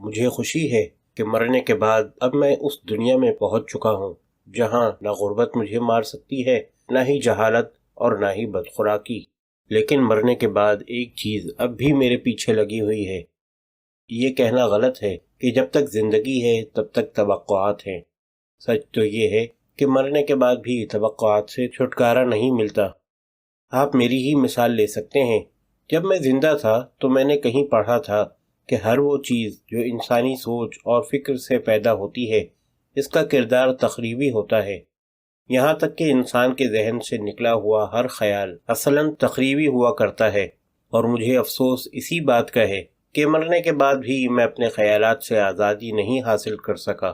مجھے خوشی ہے کہ مرنے کے بعد اب میں اس دنیا میں پہنچ چکا ہوں جہاں نہ غربت مجھے مار سکتی ہے، نہ ہی جہالت اور نہ ہی بدخوراکی۔ لیکن مرنے کے بعد ایک چیز اب بھی میرے پیچھے لگی ہوئی ہے۔ یہ کہنا غلط ہے کہ جب تک زندگی ہے تب تک توقعات ہیں۔ سچ تو یہ ہے کہ مرنے کے بعد بھی توقعات سے چھٹکارا نہیں ملتا۔ آپ میری ہی مثال لے سکتے ہیں۔ جب میں زندہ تھا تو میں نے کہیں پڑھا تھا کہ ہر وہ چیز جو انسانی سوچ اور فکر سے پیدا ہوتی ہے، اس کا کردار تخریبی ہوتا ہے۔ یہاں تک کہ انسان کے ذہن سے نکلا ہوا ہر خیال اصلاً تخریبی ہوا کرتا ہے، اور مجھے افسوس اسی بات کا ہے کہ مرنے کے بعد بھی میں اپنے خیالات سے آزادی نہیں حاصل کر سکا،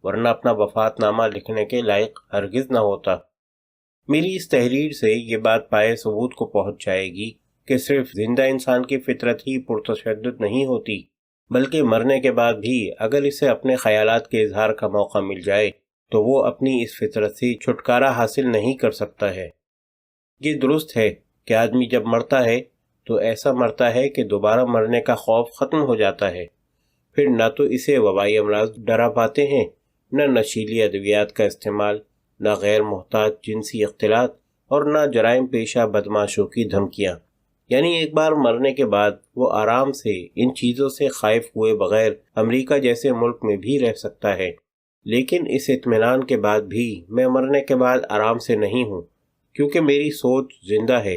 ورنہ اپنا وفات نامہ لکھنے کے لائق ہرگز نہ ہوتا۔ میری اس تحریر سے یہ بات پائے ثبوت کو پہنچ جائے گی کہ صرف زندہ انسان کی فطرت ہی پرتشدد نہیں ہوتی، بلکہ مرنے کے بعد بھی اگر اسے اپنے خیالات کے اظہار کا موقع مل جائے تو وہ اپنی اس فطرت سے چھٹکارا حاصل نہیں کر سکتا ہے۔ یہ درست ہے کہ آدمی جب مرتا ہے تو ایسا مرتا ہے کہ دوبارہ مرنے کا خوف ختم ہو جاتا ہے۔ پھر نہ تو اسے وبائی امراض ڈرا پاتے ہیں، نہ نشیلی ادویات کا استعمال، نہ غیر محتاط جنسی اختلاط، اور نہ جرائم پیشہ بدماشوں کی دھمکیاں۔ یعنی ایک بار مرنے کے بعد وہ آرام سے ان چیزوں سے خائف ہوئے بغیر امریکہ جیسے ملک میں بھی رہ سکتا ہے۔ لیکن اس اطمینان کے بعد بھی میں مرنے کے بعد آرام سے نہیں ہوں، کیونکہ میری سوچ زندہ ہے،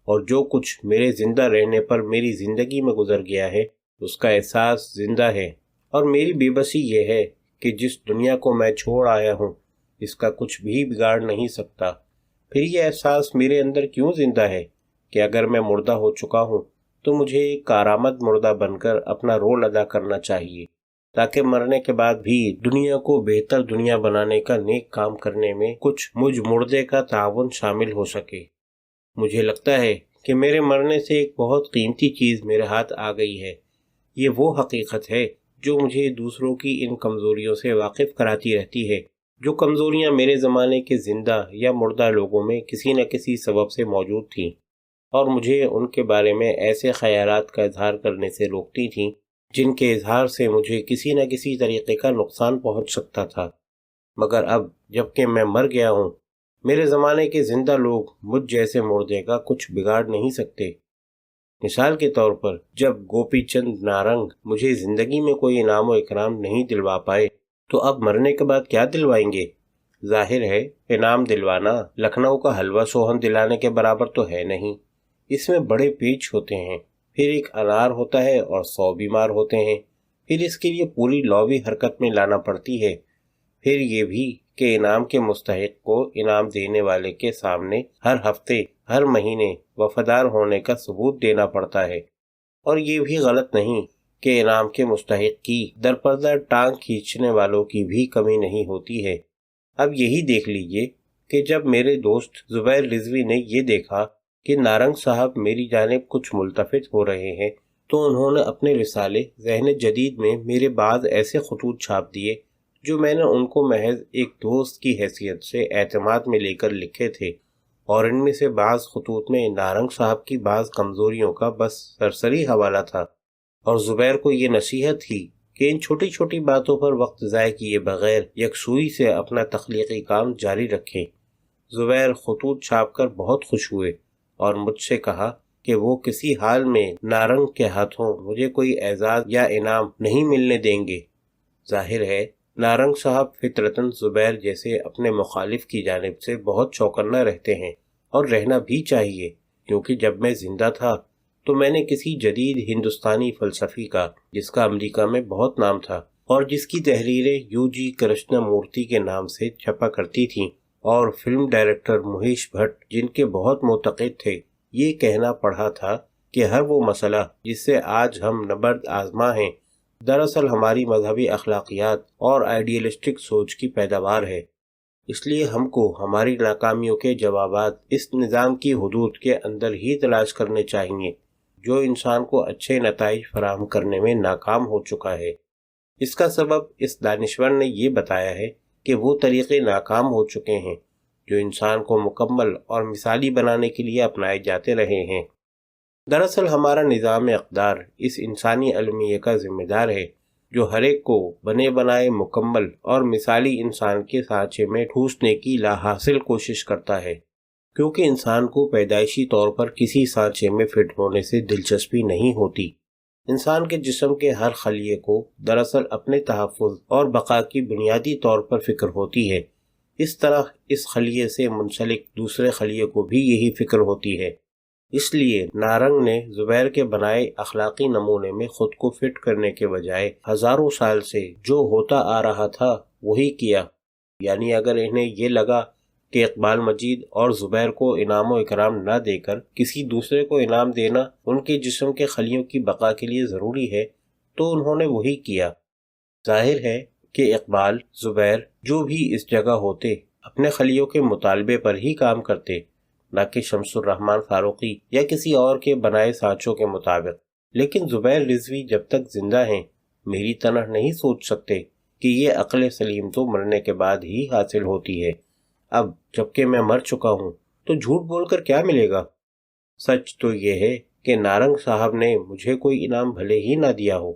اور جو کچھ میرے زندہ رہنے پر میری زندگی میں گزر گیا ہے اس کا احساس زندہ ہے۔ اور میری بے بسی یہ ہے کہ جس دنیا کو میں چھوڑ آیا ہوں اس کا کچھ بھی بگاڑ نہیں سکتا۔ پھر یہ احساس میرے اندر کیوں زندہ ہے کہ اگر میں مردہ ہو چکا ہوں تو مجھے ایک کارآمد مردہ بن کر اپنا رول ادا کرنا چاہیے، تاکہ مرنے کے بعد بھی دنیا کو بہتر دنیا بنانے کا نیک کام کرنے میں کچھ مجھ مردے کا تعاون شامل ہو سکے۔ مجھے لگتا ہے کہ میرے مرنے سے ایک بہت قیمتی چیز میرے ہاتھ آ گئی ہے۔ یہ وہ حقیقت ہے جو مجھے دوسروں کی ان کمزوریوں سے واقف کراتی رہتی ہے، جو کمزوریاں میرے زمانے کے زندہ یا مردہ لوگوں میں کسی نہ کسی سبب سے موجود تھیں، اور مجھے ان کے بارے میں ایسے خیالات کا اظہار کرنے سے روکتی تھیں جن کے اظہار سے مجھے کسی نہ کسی طریقے کا نقصان پہنچ سکتا تھا۔ مگر اب جب کہ میں مر گیا ہوں، میرے زمانے کے زندہ لوگ مجھ جیسے مردے کا کچھ بگاڑ نہیں سکتے۔ مثال کے طور پر جب گوپی چند نارنگ مجھے زندگی میں کوئی انعام و اکرام نہیں دلوا پائے تو اب مرنے کے بعد کیا دلوائیں گے؟ ظاہر ہے انعام دلوانا لکھنؤ کا حلوہ سوہن دلانے کے برابر تو ہے نہیں۔ اس میں بڑے پیچ ہوتے ہیں، پھر ایک انار ہوتا ہے اور 100 بیمار ہوتے ہیں، پھر اس کے لیے پوری لابی حرکت میں لانا پڑتی ہے، پھر یہ بھی کہ انعام کے مستحق کو انعام دینے والے کے سامنے ہر ہفتے ہر مہینے وفادار ہونے کا ثبوت دینا پڑتا ہے۔ اور یہ بھی غلط نہیں کہ انعام کے مستحق کی درپردہ ٹانگ کھینچنے والوں کی بھی کمی نہیں ہوتی ہے۔ اب یہی دیکھ لیجئے کہ جب میرے دوست زبیر رضوی نے یہ دیکھا کہ نارنگ صاحب میری جانب کچھ ملتفت ہو رہے ہیں تو انہوں نے اپنے رسالے ذہن جدید میں میرے بعض ایسے خطوط چھاپ دیے جو میں نے ان کو محض ایک دوست کی حیثیت سے اعتماد میں لے کر لکھے تھے، اور ان میں سے بعض خطوط میں نارنگ صاحب کی بعض کمزوریوں کا بس سرسری حوالہ تھا، اور زبیر کو یہ نصیحت تھی کہ ان چھوٹی چھوٹی باتوں پر وقت ضائع کیے بغیر یکسوئی سے اپنا تخلیقی کام جاری رکھیں۔ زبیر خطوط چھاپ کر بہت خوش ہوئے اور مجھ سے کہا کہ وہ کسی حال میں نارنگ کے ہاتھوں مجھے کوئی اعزاز یا انعام نہیں ملنے دیں گے۔ ظاہر ہے نارنگ صاحب فطرتاً زبیر جیسے اپنے مخالف کی جانب سے بہت چوکنا رہتے ہیں، اور رہنا بھی چاہیے، کیونکہ جب میں زندہ تھا تو میں نے کسی جدید ہندوستانی فلسفی کا جس کا امریکہ میں بہت نام تھا اور جس کی تحریریں UG کرشنا مورتی کے نام سے چھپا کرتی تھیں، اور فلم ڈائریکٹر مہیش بھٹ جن کے بہت معتقد تھے، یہ کہنا پڑھا تھا کہ ہر وہ مسئلہ جس سے آج ہم نبرد آزما ہیں دراصل ہماری مذہبی اخلاقیات اور آئیڈیلسٹک سوچ کی پیداوار ہے۔ اس لیے ہم کو ہماری ناکامیوں کے جوابات اس نظام کی حدود کے اندر ہی تلاش کرنے چاہیے جو انسان کو اچھے نتائج فراہم کرنے میں ناکام ہو چکا ہے۔ اس کا سبب اس دانشور نے یہ بتایا ہے کہ وہ طریقے ناکام ہو چکے ہیں جو انسان کو مکمل اور مثالی بنانے کے لیے اپنائے جاتے رہے ہیں۔ دراصل ہمارا نظام اقدار اس انسانی المیہ کا ذمہ دار ہے جو ہر ایک کو بنے بنائے مکمل اور مثالی انسان کے سانچے میں ٹھوسنے کی لا حاصل کوشش کرتا ہے، کیونکہ انسان کو پیدائشی طور پر کسی سانچے میں فٹ ہونے سے دلچسپی نہیں ہوتی۔ انسان کے جسم کے ہر خلیے کو دراصل اپنے تحفظ اور بقا کی بنیادی طور پر فکر ہوتی ہے۔ اس طرح اس خلیے سے منسلک دوسرے خلیے کو بھی یہی فکر ہوتی ہے۔ اس لیے نارنگ نے زبیر کے بنائے اخلاقی نمونے میں خود کو فٹ کرنے کے بجائے ہزاروں سال سے جو ہوتا آ رہا تھا وہی کیا۔ یعنی اگر انہیں یہ لگا کہ اقبال مجید اور زبیر کو انعام و اکرام نہ دے کر کسی دوسرے کو انعام دینا ان کے جسم کے خلیوں کی بقا کے لیے ضروری ہے، تو انہوں نے وہی کیا۔ ظاہر ہے کہ اقبال، زبیر جو بھی اس جگہ ہوتے اپنے خلیوں کے مطالبے پر ہی کام کرتے، نہ کہ شمس الرحمن فاروقی یا کسی اور کے بنائے سانچوں کے مطابق۔ لیکن زبیر رضوی جب تک زندہ ہیں میری طرح نہیں سوچ سکتے کہ یہ عقل سلیم تو مرنے کے بعد ہی حاصل ہوتی ہے۔ اب جبکہ میں مر چکا ہوں تو جھوٹ بول کر کیا ملے گا؟ سچ تو یہ ہے کہ نارنگ صاحب نے مجھے کوئی انعام بھلے ہی نہ دیا ہو،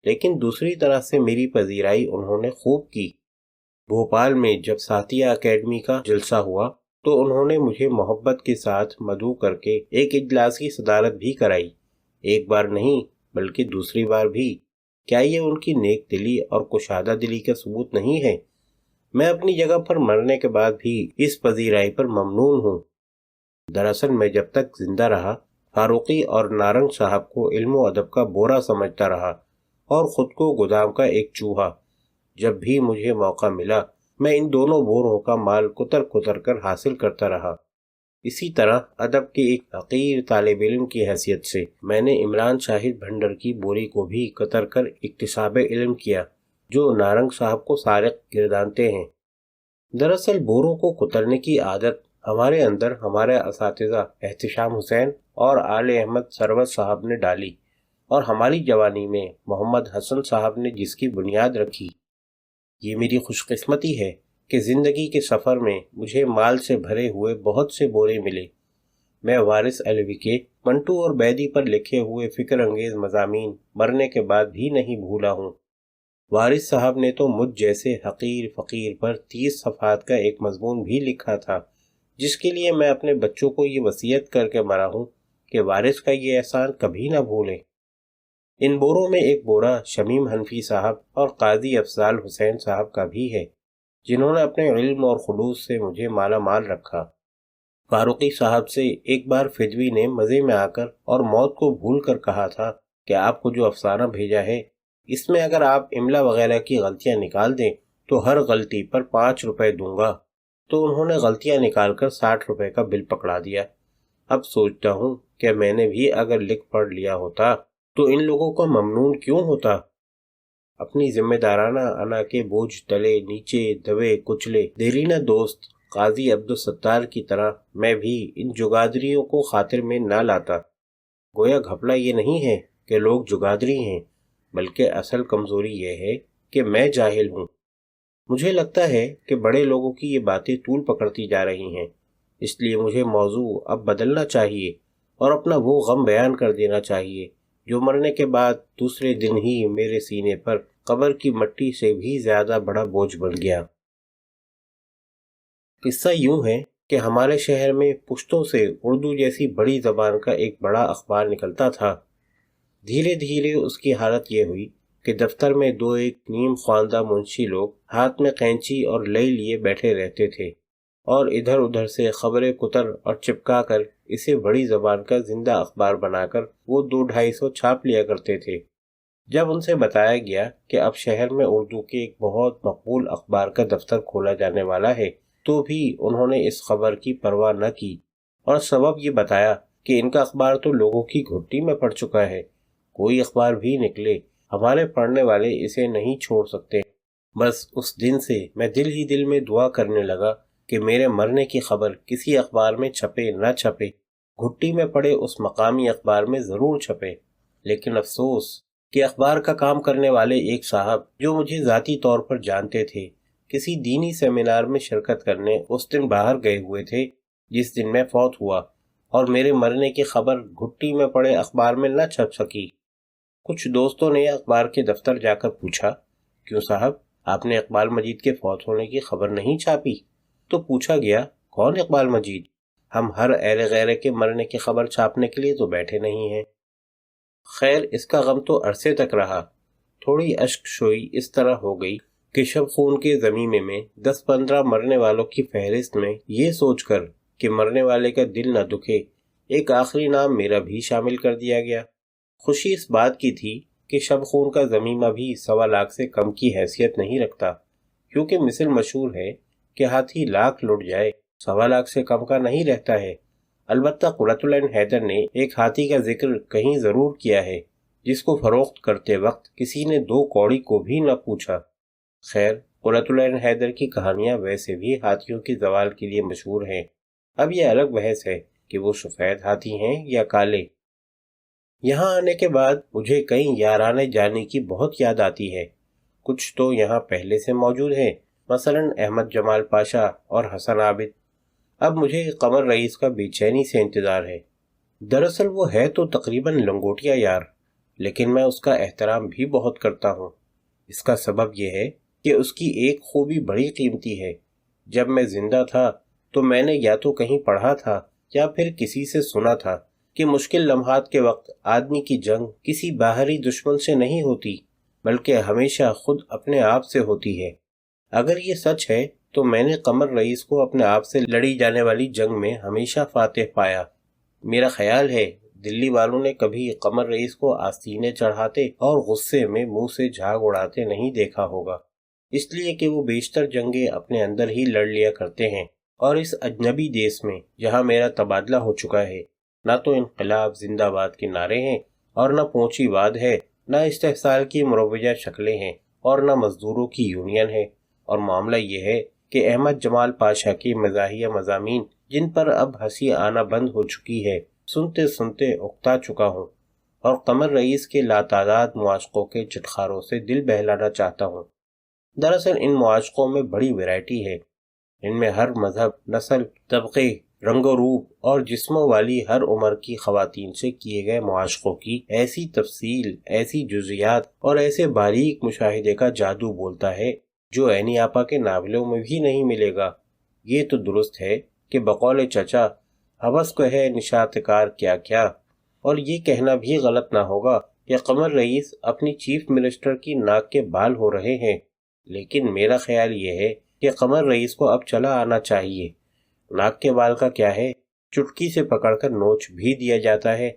لیکن دوسری طرح سے میری پذیرائی انہوں نے خوب کی۔ بھوپال میں جب ساتیہ اکیڈمی کا جلسہ ہوا تو انہوں نے مجھے محبت کے ساتھ مدعو کر کے ایک اجلاس کی صدارت بھی کرائی، ایک بار نہیں بلکہ دوسری بار بھی۔ کیا یہ ان کی نیک دلی اور کشادہ دلی کا ثبوت نہیں ہے؟ میں اپنی جگہ پر مرنے کے بعد بھی اس پذیرائی پر ممنون ہوں۔ دراصل میں جب تک زندہ رہا فاروقی اور نارنگ صاحب کو علم و ادب کا بورا سمجھتا رہا اور خود کو گودام کا ایک چوہا۔ جب بھی مجھے موقع ملا میں ان دونوں بوروں کا مال کتر کتر کر حاصل کرتا رہا۔ اسی طرح ادب کے ایک حقیر طالب علم کی حیثیت سے میں نے عمران شاہد بھنڈر کی بوری کو بھی کتر کر اکتساب علم کیا، جو نارنگ صاحب کو سارق گردانتے ہیں۔ دراصل بوروں کو کترنے کی عادت ہمارے اندر ہمارے اساتذہ احتشام حسین اور آل احمد سروت صاحب نے ڈالی، اور ہماری جوانی میں محمد حسن صاحب نے جس کی بنیاد رکھی۔ یہ میری خوش قسمتی ہے کہ زندگی کے سفر میں مجھے مال سے بھرے ہوئے بہت سے بورے ملے۔ میں وارث علوی کے منٹو اور بیدی پر لکھے ہوئے فکر انگیز مضامین مرنے کے بعد بھی نہیں بھولا ہوں۔ وارث صاحب نے تو مجھ جیسے حقیر فقیر پر 30 صفحات کا ایک مضمون بھی لکھا تھا، جس کے لیے میں اپنے بچوں کو یہ وصیت کر کے مرا ہوں کہ وارث کا یہ احسان کبھی نہ بھولیں۔ ان بوروں میں ایک بورا شمیم حنفی صاحب اور قاضی افضال حسین صاحب کا بھی ہے، جنہوں نے اپنے علم اور خلوص سے مجھے مالا مال رکھا۔ فاروقی صاحب سے ایک بار فدوی نے مزے میں آ کر اور موت کو بھول کر کہا تھا کہ آپ کو جو افسانہ بھیجا ہے اس میں اگر آپ املا وغیرہ کی غلطیاں نکال دیں تو ہر غلطی پر 5 روپے دوں گا۔ تو انہوں نے غلطیاں نکال کر 60 روپے کا بل پکڑا دیا۔ اب سوچتا ہوں کہ میں نے بھی اگر لکھ پڑھ لیا ہوتا تو ان لوگوں کو ممنون کیوں ہوتا۔ اپنی ذمہ دارانہ انا کے بوجھ تلے نیچے دبے کچلے دیرینہ دوست قاضی عبدالستار کی طرح میں بھی ان جگادریوں کو خاطر میں نہ لاتا۔ گویا گھپلا یہ نہیں ہے کہ لوگ جگادری ہیں، بلکہ اصل کمزوری یہ ہے کہ میں جاہل ہوں۔ مجھے لگتا ہے کہ بڑے لوگوں کی یہ باتیں طول پکڑتی جا رہی ہیں، اس لیے مجھے موضوع اب بدلنا چاہیے اور اپنا وہ غم بیان کر دینا چاہیے جو مرنے کے بعد دوسرے دن ہی میرے سینے پر قبر کی مٹی سے بھی زیادہ بڑا بوجھ بن گیا۔ قصہ یوں ہے کہ ہمارے شہر میں پشتوں سے اردو جیسی بڑی زبان کا ایک بڑا اخبار نکلتا تھا۔ دھیرے دھیرے اس کی حالت یہ ہوئی کہ دفتر میں 2 نیم خواندہ منشی لوگ ہاتھ میں قینچی اور لئی لیے بیٹھے رہتے تھے اور ادھر ادھر سے خبریں کتر اور چپکا کر اسے بڑی زبان کا زندہ اخبار بنا کر وہ 200-250 چھاپ لیا کرتے تھے۔ جب ان سے بتایا گیا کہ اب شہر میں اردو کے ایک بہت مقبول اخبار کا دفتر کھولا جانے والا ہے تو بھی انہوں نے اس خبر کی پرواہ نہ کی، اور سبب یہ بتایا کہ ان کا اخبار تو لوگوں کی گھٹی میں پڑ چکا ہے، کوئی اخبار بھی نکلے ہمارے پڑھنے والے اسے نہیں چھوڑ سکتے۔ بس اس دن سے میں دل ہی دل میں دعا کرنے لگا کہ میرے مرنے کی خبر کسی اخبار میں چھپے نہ چھپے، گھٹی میں پڑے اس مقامی اخبار میں ضرور چھپے۔ لیکن افسوس کہ اخبار کا کام کرنے والے ایک صاحب جو مجھے ذاتی طور پر جانتے تھے کسی دینی سیمینار میں شرکت کرنے اس دن باہر گئے ہوئے تھے جس دن میں فوت ہوا، اور میرے مرنے کی خبر گھٹی میں پڑے اخبار میں نہ چھپ سکی۔ کچھ دوستوں نے اخبار کے دفتر جا کر پوچھا، کیوں صاحب، آپ نے اقبال مجید کے فوت ہونے کی خبر نہیں چھاپی؟ تو پوچھا گیا، کون اقبال مجید؟ ہم ہر اہل غیرے کے مرنے کی خبر چھاپنے کے لیے تو بیٹھے نہیں ہیں۔ خیر، اس کا غم تو عرصے تک رہا۔ تھوڑی اشک شوئی اس طرح ہو گئی کہ شب خون کے زمینے میں 10-15 مرنے والوں کی فہرست میں یہ سوچ کر کہ مرنے والے کا دل نہ دکھے، ایک آخری نام میرا بھی شامل کر دیا گیا۔ خوشی اس بات کی تھی کہ شب خون کا ضمیمہ بھی 1.25 لاکھ سے کم کی حیثیت نہیں رکھتا، کیونکہ مثل مشہور ہے کہ ہاتھی لاکھ لٹ جائے 1.25 لاکھ سے کم کا نہیں رہتا ہے۔ البتہ قرۃ العین حیدر نے ایک ہاتھی کا ذکر کہیں ضرور کیا ہے، جس کو فروخت کرتے وقت کسی نے 2 کوڑی کو بھی نہ پوچھا۔ خیر، قرۃ العین حیدر کی کہانیاں ویسے بھی ہاتھیوں کی زوال کے لیے مشہور ہیں۔ اب یہ الگ بحث ہے کہ وہ سفید ہاتھی ہیں یا کالے۔ یہاں آنے کے بعد مجھے کئی یارانے جانے کی بہت یاد آتی ہے۔ کچھ تو یہاں پہلے سے موجود ہیں، مثلا احمد جمال پاشا اور حسن عابد۔ اب مجھے قمر رئیس کا بے چینی سے انتظار ہے۔ دراصل وہ ہے تو تقریباً لنگوٹیا یار، لیکن میں اس کا احترام بھی بہت کرتا ہوں۔ اس کا سبب یہ ہے کہ اس کی ایک خوبی بڑی قیمتی ہے۔ جب میں زندہ تھا تو میں نے یا تو کہیں پڑھا تھا یا پھر کسی سے سنا تھا کہ مشکل لمحات کے وقت آدمی کی جنگ کسی باہری دشمن سے نہیں ہوتی، بلکہ ہمیشہ خود اپنے آپ سے ہوتی ہے۔ اگر یہ سچ ہے تو میں نے قمر رئیس کو اپنے آپ سے لڑی جانے والی جنگ میں ہمیشہ فاتح پایا۔ میرا خیال ہے دلی والوں نے کبھی قمر رئیس کو آستینے چڑھاتے اور غصے میں منہ سے جھاگ اڑاتے نہیں دیکھا ہوگا، اس لیے کہ وہ بیشتر جنگیں اپنے اندر ہی لڑ لیا کرتے ہیں، اور اس اجنبی دیس میں جہاں میرا تبادلہ ہو چکا ہے، نہ تو انقلاب زندہ باد کے نعرے ہیں اور نہ پونچی واد ہے، نہ استحصال کی مروجہ شکلیں ہیں اور نہ مزدوروں کی یونین ہے، اور معاملہ یہ ہے کہ احمد جمال پاشا کی مزاحیہ مضامین، جن پر اب ہنسی آنا بند ہو چکی ہے، سنتے سنتے اکتا چکا ہوں، اور قمر رئیس کے لاتعداد معاشقوں کے چٹخاروں سے دل بہلانا چاہتا ہوں۔ دراصل ان معاشقوں میں بڑی ویرائٹی ہے، ان میں ہر مذہب، نسل، طبقے، رنگ و روپ اور جسموں والی ہر عمر کی خواتین سے کیے گئے معاشقوں کی ایسی تفصیل، ایسی جزیات اور ایسے باریک مشاہدے کا جادو بولتا ہے جو عینی آپا کے ناولوں میں بھی نہیں ملے گا۔ یہ تو درست ہے کہ بقول چچا، حوث کو ہے نشاط کار کیا کیا، اور یہ کہنا بھی غلط نہ ہوگا کہ قمر رئیس اپنی چیف منسٹر کی ناک کے بال ہو رہے ہیں، لیکن میرا خیال یہ ہے کہ قمر رئیس کو اب چلا آنا چاہیے۔ ناک کے بال کا کیا ہے، چٹکی سے پکڑ کر نوچ بھی دیا جاتا ہے۔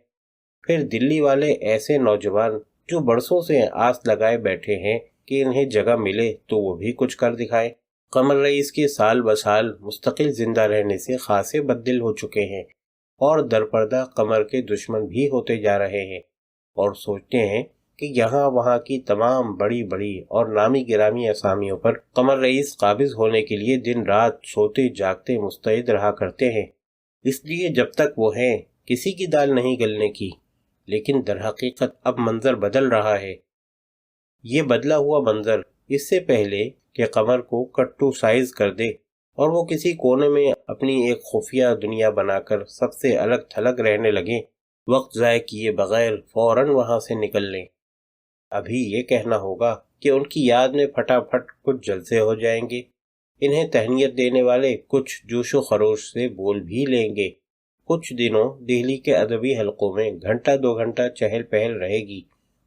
پھر دلی والے ایسے نوجوان جو برسوں سے آس لگائے بیٹھے ہیں کہ انہیں جگہ ملے تو وہ بھی کچھ کر دکھائے۔ قمر رئیس کے سال بسال مستقل زندہ رہنے سے خاصے بددل ہو چکے ہیں، اور درپردہ قمر کے دشمن بھی ہوتے جا رہے ہیں، اور سوچتے ہیں کہ یہاں وہاں کی تمام بڑی بڑی اور نامی گرامی اسامیوں پر قمر رئیس قابض ہونے کے لیے دن رات سوتے جاگتے مستعد رہا کرتے ہیں۔ اس لیے جب تک وہ ہیں کسی کی دال نہیں گلنے کی، لیکن در حقیقت اب منظر بدل رہا ہے۔ یہ بدلا ہوا منظر اس سے پہلے کہ قمر کو کٹو سائز کر دے اور وہ کسی کونے میں اپنی ایک خفیہ دنیا بنا کر سب سے الگ تھلگ رہنے لگیں، وقت ضائع کیے بغیر فوراً وہاں سے نکل لیں۔ ابھی یہ کہنا ہوگا کہ ان کی یاد میں پھٹافٹ کچھ جلسے ہو جائیں گے، انہیں تہنیت دینے والے کچھ جوش و خروش سے بول بھی لیں گے، کچھ دنوں دہلی کے ادبی حلقوں میں گھنٹہ 2 گھنٹہ چہل پہل رہے گی،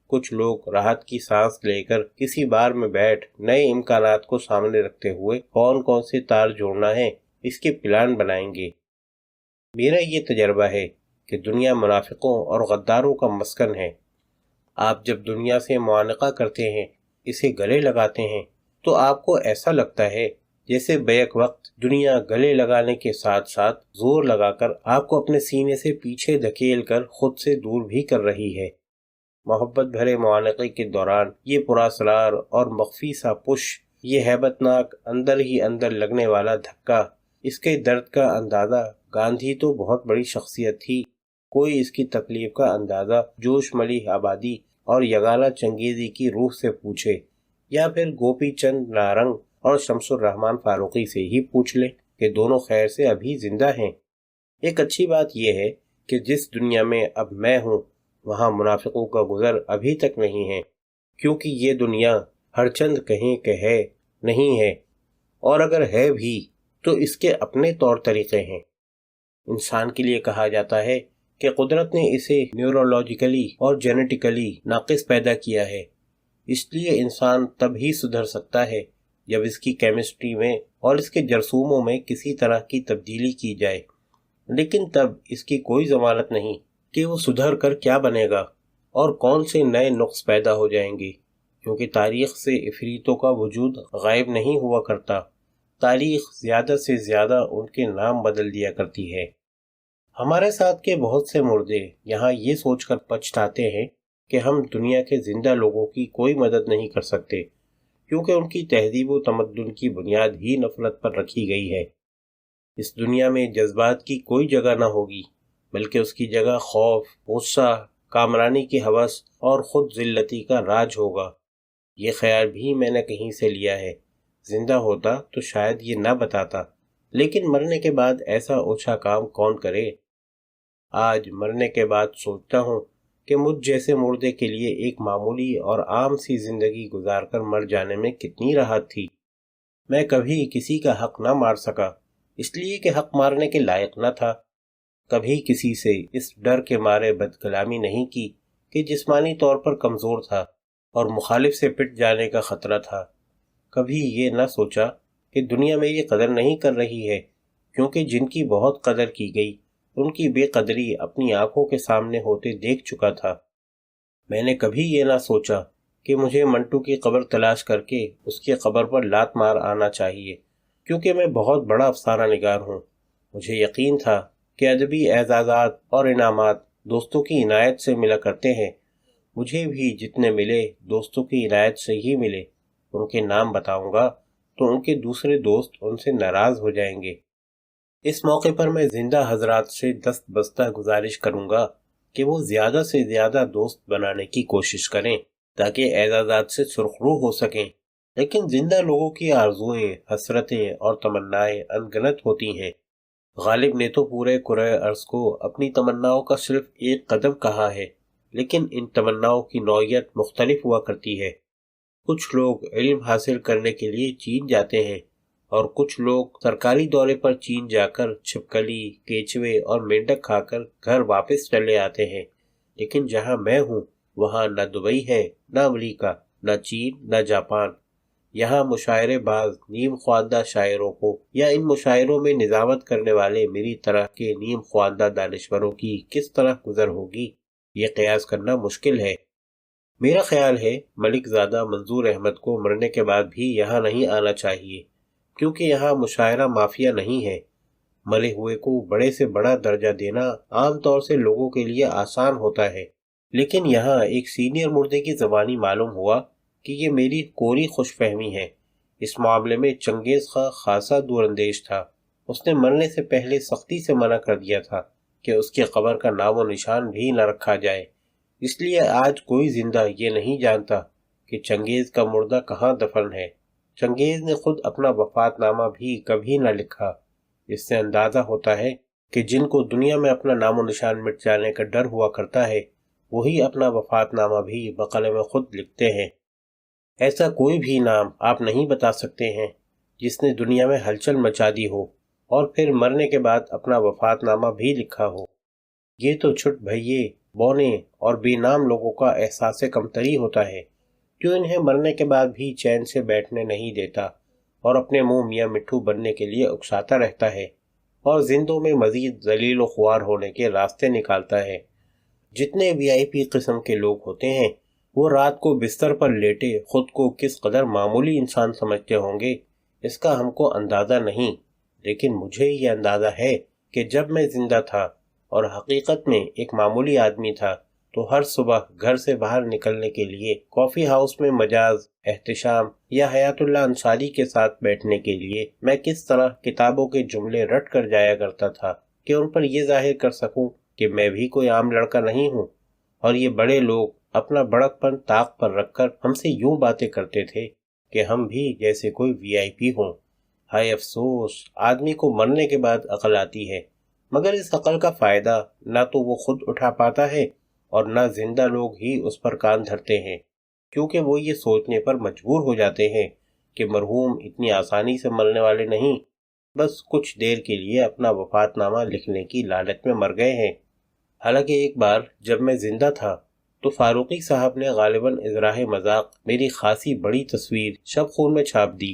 کچھ لوگ راحت کی سانس لے کر کسی بار میں بیٹھ نئے امکانات کو سامنے رکھتے ہوئے کون سے تار جوڑنا ہے اس کے پلان بنائیں گے۔ میرا یہ تجربہ ہے کہ دنیا منافقوں اور غداروں کا مسکن ہے۔ آپ جب دنیا سے معانقہ کرتے ہیں، اسے گلے لگاتے ہیں، تو آپ کو ایسا لگتا ہے جیسے بیک وقت دنیا گلے لگانے کے ساتھ ساتھ زور لگا کر آپ کو اپنے سینے سے پیچھے دھکیل کر خود سے دور بھی کر رہی ہے۔ محبت بھرے معانقے کے دوران یہ پراسرار اور مخفی سا پش، یہ ہیبت ناک اندر ہی اندر لگنے والا دھکا، اس کے درد کا اندازہ گاندھی تو بہت بڑی شخصیت تھی، کوئی اس کی تکلیف کا اندازہ جوش ملیح آبادی اور یگانہ چنگیزی کی روح سے پوچھے، یا پھر گوپی چند نارنگ اور شمس الرحمن فاروقی سے ہی پوچھ لے کہ دونوں خیر سے ابھی زندہ ہیں۔ ایک اچھی بات یہ ہے کہ جس دنیا میں اب میں ہوں وہاں منافقوں کا گزر ابھی تک نہیں ہے، کیونکہ یہ دنیا ہر چند کہیں کہ ہے نہیں ہے، اور اگر ہے بھی تو اس کے اپنے طور طریقے ہیں۔ انسان کے لیے کہا جاتا ہے کہ قدرت نے اسے نیورولوجیکلی اور جینیٹیکلی ناقص پیدا کیا ہے، اس لیے انسان تب ہی سدھر سکتا ہے جب اس کی کیمسٹری میں اور اس کے جرثوموں میں کسی طرح کی تبدیلی کی جائے، لیکن تب اس کی کوئی ضمانت نہیں کہ وہ سدھر کر کیا بنے گا اور کون سے نئے نقص پیدا ہو جائیں گے، کیونکہ تاریخ سے عفریتوں کا وجود غائب نہیں ہوا کرتا، تاریخ زیادہ سے زیادہ ان کے نام بدل دیا کرتی ہے۔ ہمارے ساتھ کے بہت سے مردے یہاں یہ سوچ کر پچھتاتے ہیں کہ ہم دنیا کے زندہ لوگوں کی کوئی مدد نہیں کر سکتے، کیونکہ ان کی تہذیب و تمدن کی بنیاد ہی نفرت پر رکھی گئی ہے۔ اس دنیا میں جذبات کی کوئی جگہ نہ ہوگی، بلکہ اس کی جگہ خوف، غصہ، کامرانی کی ہوس اور خود ذلتی کا راج ہوگا۔ یہ خیال بھی میں نے کہیں سے لیا ہے، زندہ ہوتا تو شاید یہ نہ بتاتا، لیکن مرنے کے بعد ایسا اوچھا کام کون کرے؟ آج مرنے کے بعد سوچتا ہوں کہ مجھ جیسے مردے کے لیے ایک معمولی اور عام سی زندگی گزار کر مر جانے میں کتنی راحت تھی۔ میں کبھی کسی کا حق نہ مار سکا، اس لیے کہ حق مارنے کے لائق نہ تھا۔ کبھی کسی سے اس ڈر کے مارے بد کلامی نہیں کی کہ جسمانی طور پر کمزور تھا اور مخالف سے پٹ جانے کا خطرہ تھا۔ کبھی یہ نہ سوچا کہ دنیا میری قدر نہیں کر رہی ہے، کیونکہ جن کی بہت قدر کی گئی ان کی بے قدری اپنی آنکھوں کے سامنے ہوتے دیکھ چکا تھا۔ میں نے کبھی یہ نہ سوچا کہ مجھے منٹو کی قبر تلاش کر کے اس کی قبر پر لات مار آنا چاہیے، کیونکہ میں بہت بڑا افسانہ نگار ہوں۔ مجھے یقین تھا کہ ادبی اعزازات اور انعامات دوستوں کی عنایت سے ملا کرتے ہیں، مجھے بھی جتنے ملے دوستوں کی عنایت سے ہی ملے۔ ان کے نام بتاؤں گا تو ان کے دوسرے دوست ان سے ناراض ہو جائیں گے۔ اس موقع پر میں زندہ حضرات سے دست بستہ گزارش کروں گا کہ وہ زیادہ سے زیادہ دوست بنانے کی کوشش کریں تاکہ اعزازات سے سرخرو ہو سکیں، لیکن زندہ لوگوں کی آرزوئیں، حسرتیں اور تمنائیں انگنت ہوتی ہیں۔ غالب نے تو پورے کرۂ ارض کو اپنی تمناؤں کا صرف ایک قدم کہا ہے، لیکن ان تمناؤں کی نوعیت مختلف ہوا کرتی ہے۔ کچھ لوگ علم حاصل کرنے کے لیے چین جاتے ہیں، اور کچھ لوگ سرکاری دورے پر چین جا کر چھپکلی، کیچوے اور مینڈک کھا کر گھر واپس چلے آتے ہیں، لیکن جہاں میں ہوں وہاں نہ دبئی ہے، نہ امریکہ، نہ چین، نہ جاپان۔ یہاں مشاعرے باز نیم خواندہ شاعروں کو یا ان مشاعروں میں نظامت کرنے والے میری طرح کے نیم خواندہ دانشوروں کی کس طرح گزر ہوگی، یہ قیاس کرنا مشکل ہے۔ میرا خیال ہے ملک زادہ منظور احمد کو مرنے کے بعد بھی یہاں نہیں آنا چاہیے، کیونکہ یہاں مشاعرہ مافیا نہیں ہے۔ مرے ہوئے کو بڑے سے بڑا درجہ دینا عام طور سے لوگوں کے لیے آسان ہوتا ہے، لیکن یہاں ایک سینئر مردے کی زبانی معلوم ہوا کہ یہ میری کوری خوش فہمی ہے۔ اس معاملے میں چنگیز خاں خاصا دور اندیش تھا۔ اس نے مرنے سے پہلے سختی سے منع کر دیا تھا کہ اس کی قبر کا نام و نشان بھی نہ رکھا جائے، اس لیے آج کوئی زندہ یہ نہیں جانتا کہ چنگیز کا مردہ کہاں دفن ہے۔ چنگیز نے خود اپنا وفات نامہ بھی کبھی نہ لکھا۔ اس سے اندازہ ہوتا ہے کہ جن کو دنیا میں اپنا نام و نشان مٹ جانے کا ڈر ہوا کرتا ہے، وہی اپنا وفات نامہ بھی بقلم خود لکھتے ہیں۔ ایسا کوئی بھی نام آپ نہیں بتا سکتے ہیں جس نے دنیا میں ہلچل مچا دی ہو اور پھر مرنے کے بعد اپنا وفات نامہ بھی لکھا ہو۔ یہ تو چھٹ بھئیے، بونے اور بے نام لوگوں کا احساس کمتری ہوتا ہے، جو انہیں مرنے کے بعد بھی چین سے بیٹھنے نہیں دیتا اور اپنے منہ میاں مٹھو بننے کے لیے اکساتا رہتا ہے اور زندوں میں مزید ذلیل و خوار ہونے کے راستے نکالتا ہے۔ جتنے وی آئی پی قسم کے لوگ ہوتے ہیں وہ رات کو بستر پر لیٹے خود کو کس قدر معمولی انسان سمجھتے ہوں گے، اس کا ہم کو اندازہ نہیں، لیکن مجھے یہ اندازہ ہے کہ جب میں زندہ تھا اور حقیقت میں ایک معمولی آدمی تھا تو ہر صبح گھر سے باہر نکلنے کے لیے کافی ہاؤس میں مجاز، احتشام یا حیات اللہ انصاری کے ساتھ بیٹھنے کے لیے میں کس طرح کتابوں کے جملے رٹ کر جایا کرتا تھا کہ ان پر یہ ظاہر کر سکوں کہ میں بھی کوئی عام لڑکا نہیں ہوں، اور یہ بڑے لوگ اپنا بڑک پن طاق پر رکھ کر ہم سے یوں باتیں کرتے تھے کہ ہم بھی جیسے کوئی وی آئی پی ہوں۔ ہائے افسوس، آدمی کو مرنے کے بعد عقل آتی ہے، مگر اس عقل کا فائدہ نہ تو وہ خود اٹھا پاتا ہے اور نہ زندہ لوگ ہی اس پر کان دھرتے ہیں، کیونکہ وہ یہ سوچنے پر مجبور ہو جاتے ہیں کہ مرحوم اتنی آسانی سے مرنے والے نہیں، بس کچھ دیر کے لیے اپنا وفات نامہ لکھنے کی لالچ میں مر گئے ہیں۔ حالانکہ ایک بار جب میں زندہ تھا تو فاروقی صاحب نے غالباً اجراء مذاق میری خاصی بڑی تصویر شب خون میں چھاپ دی۔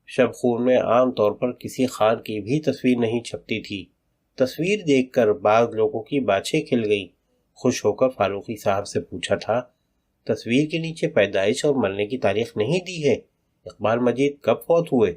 شب خون میں عام طور پر کسی خان کی بھی تصویر نہیں چھپتی تھی۔ تصویر دیکھ کر بعض لوگوں کی باچھیں کھل گئیں۔ خوش ہو کر فاروقی صاحب سے پوچھا تھا، تصویر کے نیچے پیدائش اور مرنے کی تاریخ نہیں دی ہے؟ اقبال مجید کب فوت ہوئے؟